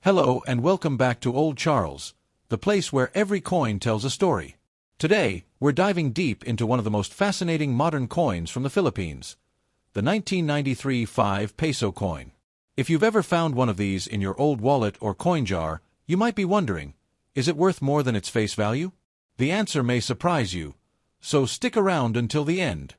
Hello and welcome back to Old Charles, the place where every coin tells a story. Today, we're diving deep into one of the most fascinating modern coins from the Philippines, the 1993 5 peso coin. If you've ever found one of these in your old wallet or coin jar, you might be wondering, is it worth more than its face value? The answer may surprise you, so stick around until the end.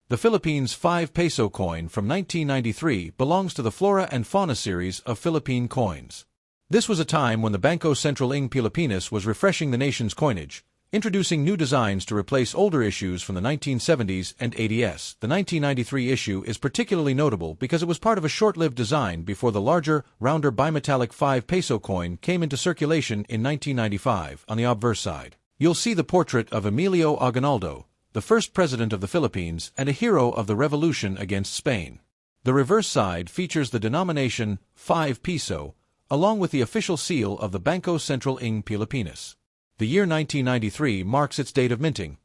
The Philippines 5 peso coin from 1993 belongs to the Flora and Fauna series of Philippine coins. This was a time when the Bangko Sentral ng Pilipinas was refreshing the nation's coinage, introducing new designs to replace older issues from the 1970s and 80s. The 1993 issue is particularly notable because it was part of a short-lived design before the larger, rounder bimetallic 5 peso coin came into circulation in 1995. On the obverse side, you'll see the portrait of Emilio Aguinaldo, the first president of the Philippines and a hero of the revolution against Spain. The reverse side features the denomination 5 peso, along with the official seal of the Bangko Sentral ng Pilipinas. The year 1993 marks its date of minting.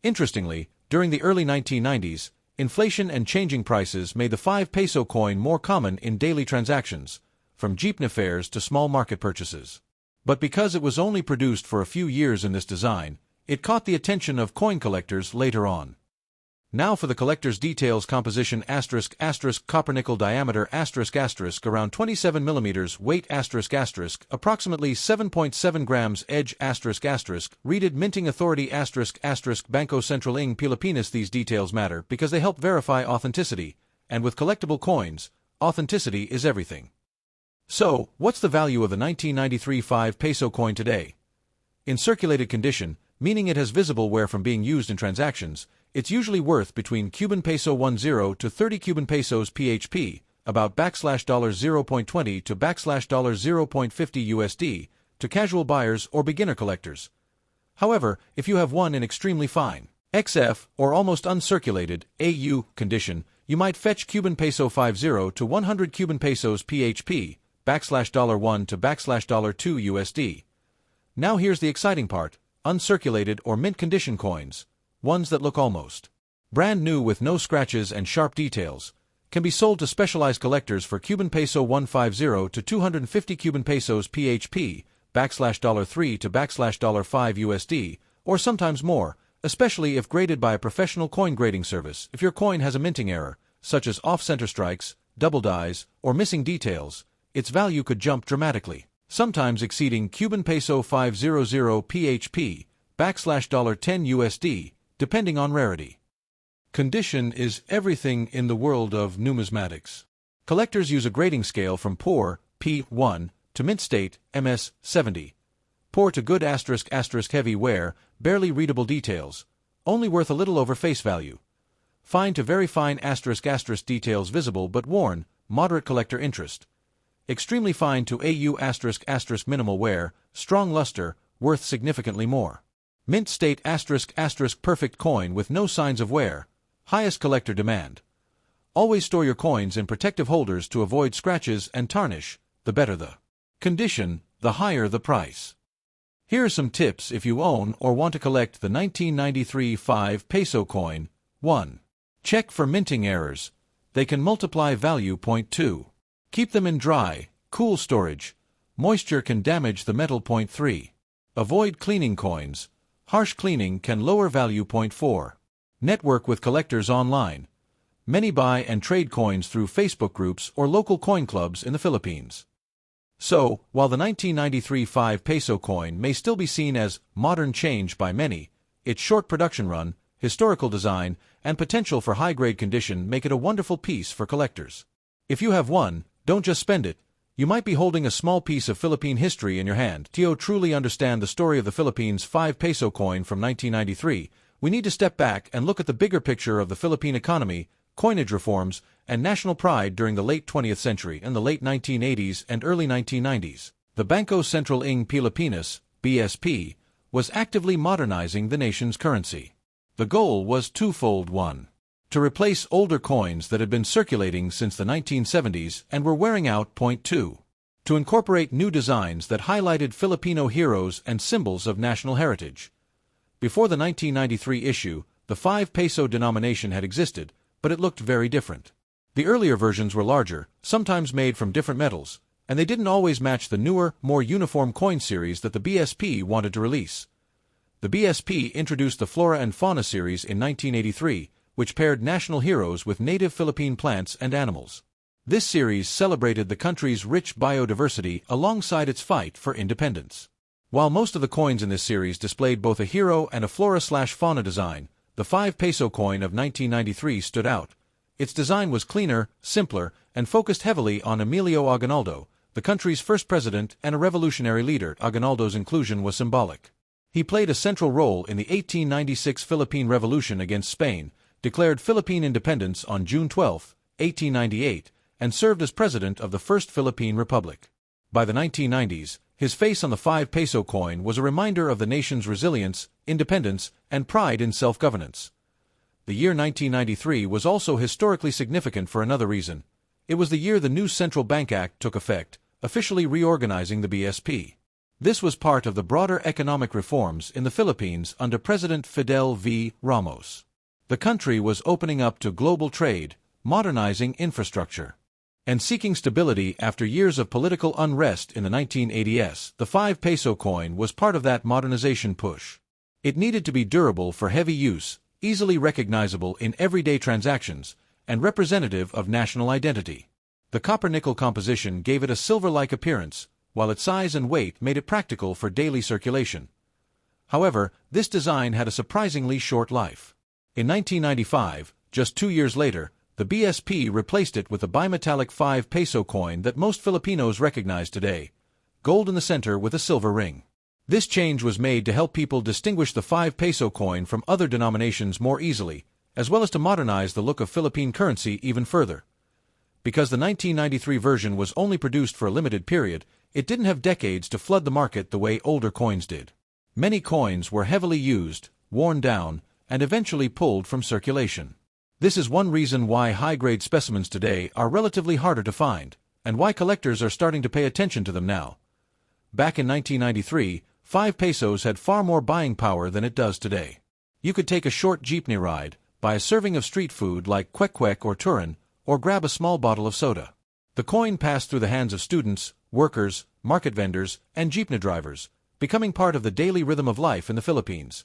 Interestingly, during the early 1990s, inflation and changing prices made the 5 peso coin more common in daily transactions, from jeepney fares to small market purchases. But because it was only produced for a few years in this design, it caught the attention of coin collectors later on. Now for the collector's details: composition ***, copper nickel diameter ***, around 27 mm, weight ***, approximately 7.7 grams, edge ***, reeded minting authority ***, Bangko Sentral ng Pilipinas. These details matter because they help verify authenticity, and with collectible coins, authenticity is everything. So, what's the value of the 1993 5 peso coin today? In circulated condition, meaning it has visible wear from being used in transactions, it's usually worth between Cuban peso 10 to 30 Cuban pesos PHP, about $0.20 to $0.50 USD, to casual buyers or beginner collectors. However, if you have one in extremely fine XF or almost uncirculated AU condition, you might fetch Cuban peso 50 to 100 Cuban pesos PHP, $1 to $2 USD. Now here's the exciting part: uncirculated or mint condition coins, ones that look almost brand new with no scratches and sharp details, can be sold to specialized collectors for Cuban peso 150 to 250 Cuban pesos PHP, $3 to $5 USD, or sometimes more, especially if graded by a professional coin grading service. If your coin has a minting error, such as off-center strikes, double dies, or missing details, its value could jump dramatically, sometimes exceeding Cuban peso 500 PHP, $10 USD, depending on rarity. Condition is everything in the world of numismatics. Collectors use a grading scale from poor, P1, to mint state, MS70. Poor to good ***, heavy wear, barely readable details, only worth a little over face value. Fine to very fine ***, details visible but worn, moderate collector interest. Extremely fine to AU ***, minimal wear, strong luster, worth significantly more. Mint state ***, perfect coin with no signs of wear, highest collector demand. Always store your coins in protective holders to avoid scratches and tarnish. The better the condition, the higher the price. Here are some tips if you own or want to collect the 1993 5 peso coin. 1. Check for minting errors. They can multiply value. 2. Keep them in dry, cool storage. Moisture can damage the metal. 3. Avoid cleaning coins. Harsh cleaning can lower value. 4. Network with collectors online. Many buy and trade coins through Facebook groups or local coin clubs in the Philippines. So, while the 1993 5 peso coin may still be seen as modern change by many, its short production run, historical design, and potential for high-grade condition make it a wonderful piece for collectors. If you have one, don't just spend it. You might be holding a small piece of Philippine history in your hand. To truly understand the story of the Philippines 5 peso coin from 1993, we need to step back and look at the bigger picture of the Philippine economy, coinage reforms, and national pride during the late 20th century and the late 1980s and early 1990s. The Bangko Sentral ng Pilipinas, BSP, was actively modernizing the nation's currency. The goal was twofold. 1. To replace older coins that had been circulating since the 1970s and were wearing out. 2. To incorporate new designs that highlighted Filipino heroes and symbols of national heritage. Before the 1993 issue, the 5 peso denomination had existed, but it looked very different. The earlier versions were larger, sometimes made from different metals, and they didn't always match the newer, more uniform coin series that the BSP wanted to release. The BSP introduced the Flora and Fauna series in 1983, which paired national heroes with native Philippine plants and animals. This series celebrated the country's rich biodiversity alongside its fight for independence. While most of the coins in this series displayed both a hero and a flora/fauna design, the 5 peso coin of 1993 stood out. Its design was cleaner, simpler, and focused heavily on Emilio Aguinaldo, the country's first president and a revolutionary leader. Aguinaldo's inclusion was symbolic. He played a central role in the 1896 Philippine Revolution against Spain, declared Philippine independence on June 12, 1898, and served as president of the First Philippine Republic. By the 1990s, his face on the 5 peso coin was a reminder of the nation's resilience, independence, and pride in self-governance. The year 1993 was also historically significant for another reason. It was the year the new Central Bank Act took effect, officially reorganizing the BSP. This was part of the broader economic reforms in the Philippines under President Fidel V. Ramos. The country was opening up to global trade, modernizing infrastructure, and seeking stability after years of political unrest in the 1980s. The 5 peso coin was part of that modernization push. It needed to be durable for heavy use, easily recognizable in everyday transactions, and representative of national identity. The copper-nickel composition gave it a silver-like appearance, while its size and weight made it practical for daily circulation. However, this design had a surprisingly short life. In 1995, just 2 years later, the BSP replaced it with a bimetallic 5 peso coin that most Filipinos recognize today, gold in the center with a silver ring. This change was made to help people distinguish the 5 peso coin from other denominations more easily, as well as to modernize the look of Philippine currency even further. Because the 1993 version was only produced for a limited period, it didn't have decades to flood the market the way older coins did. Many coins were heavily used, worn down, and eventually pulled from circulation. This is one reason why high-grade specimens today are relatively harder to find, and why collectors are starting to pay attention to them now. Back in 1993, 5 pesos had far more buying power than it does today. You could take a short jeepney ride, buy a serving of street food like kwek-kwek or turin, or grab a small bottle of soda. The coin passed through the hands of students, workers, market vendors, and jeepney drivers, becoming part of the daily rhythm of life in the Philippines.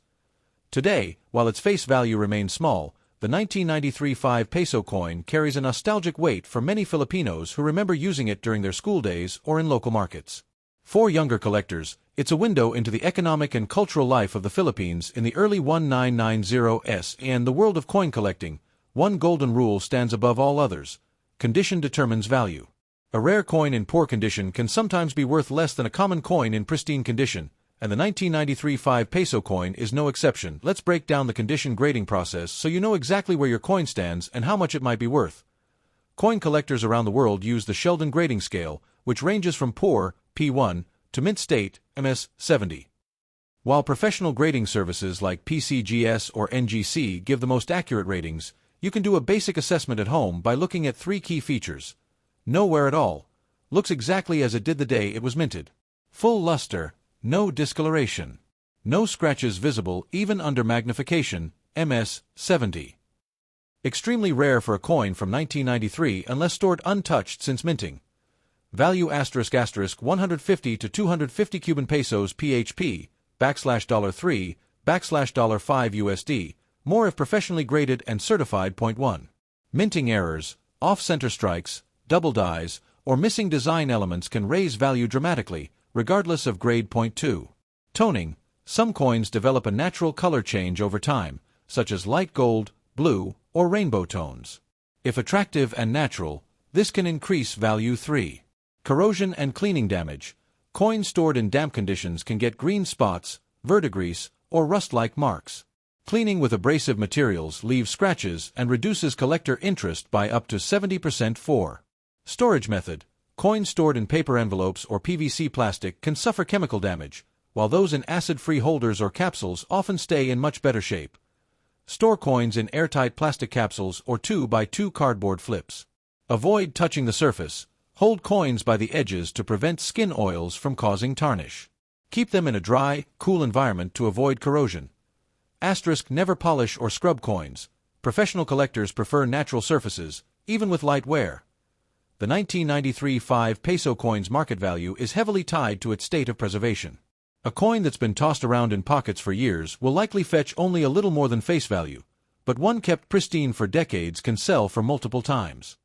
Today, while its face value remains small, the 1993 5 peso coin carries a nostalgic weight for many Filipinos who remember using it during their school days or in local markets. For younger collectors, it's a window into the economic and cultural life of the Philippines in the early 1990s. And the world of coin collecting, one golden rule stands above all others: condition determines value. A rare coin in poor condition can sometimes be worth less than a common coin in pristine condition, and the 1993 5 peso coin is no exception. Let's break down the condition grading process so you know exactly where your coin stands and how much it might be worth. Coin collectors around the world use the Sheldon grading scale, which ranges from poor, P1, to mint state, MS 70. While professional grading services like PCGS or NGC give the most accurate ratings, you can do a basic assessment at home by looking at 3 key features. No wear at all. Looks exactly as it did the day it was minted. Full luster. No discoloration. No scratches visible even under magnification, MS 70. Extremely rare for a coin from 1993 unless stored untouched since minting. Value *** 150 to 250 Cuban pesos PHP, $3, $5 USD, more if professionally graded and certified. 1. Minting errors, off-center strikes, double dies, or missing design elements can raise value dramatically, regardless of grade. 2. Toning. Some coins develop a natural color change over time, such as light gold, blue, or rainbow tones. If attractive and natural, this can increase value. 3. Corrosion and cleaning damage. Coins stored in damp conditions can get green spots, verdigris, or rust-like marks. Cleaning with abrasive materials leaves scratches and reduces collector interest by up to 70%. 4. Storage method. Coins stored in paper envelopes or PVC plastic can suffer chemical damage, while those in acid-free holders or capsules often stay in much better shape. Store coins in airtight plastic capsules or 2x2 cardboard flips. Avoid touching the surface. Hold coins by the edges to prevent skin oils from causing tarnish. Keep them in a dry, cool environment to avoid corrosion. Never polish or scrub coins. Professional collectors prefer natural surfaces, even with light wear. The 1993 5 peso coin's market value is heavily tied to its state of preservation. A coin that's been tossed around in pockets for years will likely fetch only a little more than face value, but one kept pristine for decades can sell for multiple times.